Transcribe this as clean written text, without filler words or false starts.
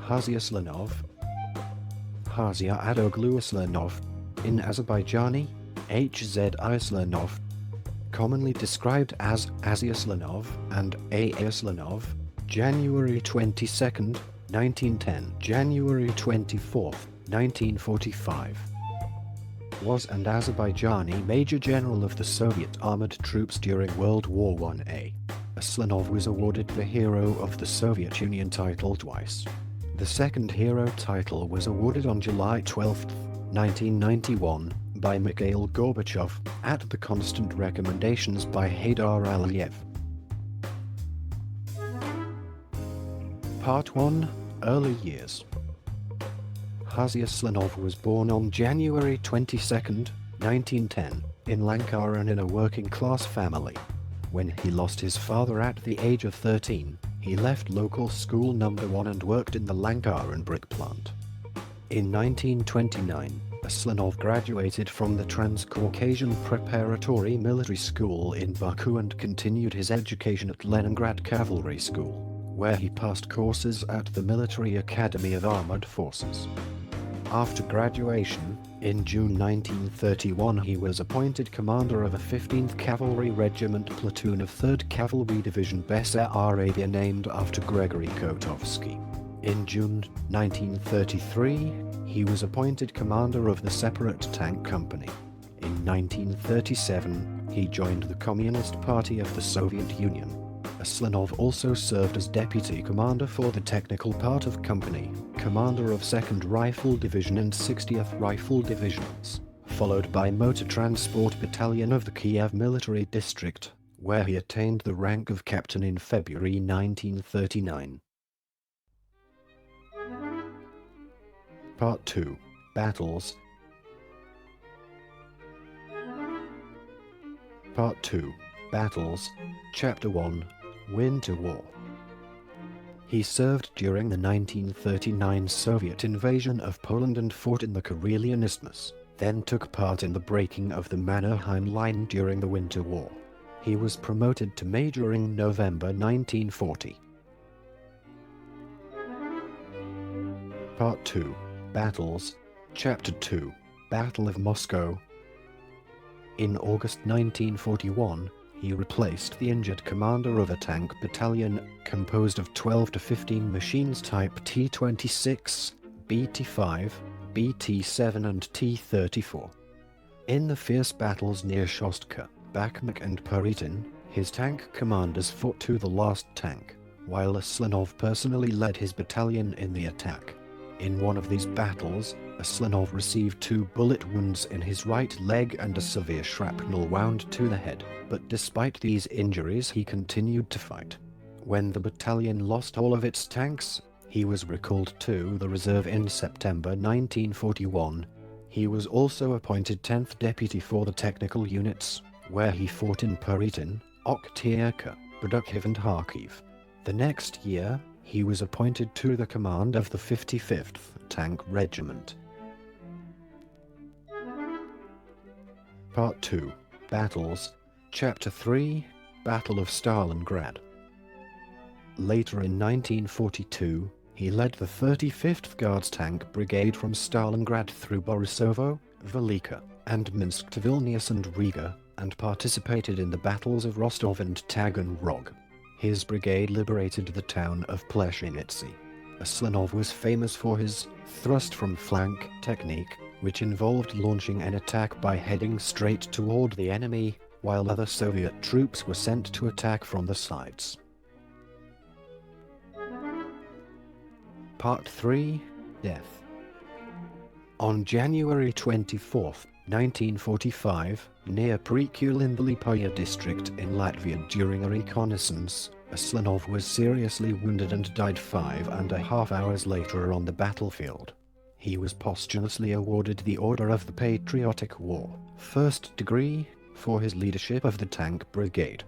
Hazi Aslanov, Həzi Əhəd Aslanov, in Azerbaijani, Həzi Aslanov, commonly described as Həzi Aslanov and A. Aslanov, January 22nd, 1910, January 24th, 1945. Was an Azerbaijani Major General of the Soviet armored troops during World War I. Aslanov was awarded the Hero of the Soviet Union title twice. The second hero title was awarded on July 12, 1991, by Mikhail Gorbachev, at the constant recommendations by Heydar Aliyev. Part 1. Early years. Hazi Aslanov was born on January 22, 1910, in Lankaran in a working-class family. When he lost his father at the age of 13, he left local school number 1 and worked in the Lankaran brick plant. In 1929, Aslanov graduated from the Transcaucasian Preparatory Military School in Baku and continued his education at Leningrad Cavalry School, where he passed courses at the Military Academy of Armored Forces. After graduation, in June 1931 he was appointed commander of a 15th Cavalry Regiment platoon of 3rd Cavalry Division Bessarabia named after Gregory Kotovsky. In June 1933, he was appointed commander of the separate tank company. In 1937, he joined the Communist Party of the Soviet Union. Aslanov also served as deputy commander for the technical part of company, commander of 2nd Rifle Division and 60th Rifle Divisions, followed by Motor Transport Battalion of the Kiev Military District, where he attained the rank of captain in February 1939. Part 2. Battles. Part 2. Battles. Chapter 1. Winter War. He served during the 1939 Soviet invasion of Poland and fought in the Karelian Isthmus, then took part in the breaking of the Mannerheim Line during the Winter War. He was promoted to major in November 1940. Part 2. Battles. Chapter 2. Battle of Moscow. In August 1941, he replaced the injured commander of a tank battalion composed of 12 to 15 machines type T-26, BT-5, BT-7 and T-34. In the fierce battles near Shostka, Bakhmut and Puritin, his tank commanders fought to the last tank, while Aslanov personally led his battalion in the attack. In one of these battles, Aslanov received 2 bullet wounds in his right leg and a severe shrapnel wound to the head, but despite these injuries he continued to fight. When the battalion lost all of its tanks, he was recalled to the reserve in September 1941. He was also appointed 10th deputy for the technical units, where he fought in Puritin, Oktyabrka, Brdukhiv and Kharkiv. The next year, he was appointed to the command of the 55th Tank Regiment. Part 2. Battles. Chapter 3. Battle of Stalingrad. Later in 1942, he led the 35th Guards Tank Brigade from Stalingrad through Borisovo, Velika, and Minsk to Vilnius and Riga, and participated in the battles of Rostov and Taganrog. His brigade liberated the town of Pleshinitsy. Aslanov was famous for his thrust from flank technique, which involved launching an attack by heading straight toward the enemy, while other Soviet troops were sent to attack from the sides. Part 3. Death. On January 24, 1945, near Prekulindlipaya district in Latvia during a reconnaissance, Aslanov was seriously wounded and died 5.5 hours later on the battlefield. He was posthumously awarded the Order of the Patriotic War, 1st degree, for his leadership of the tank brigade.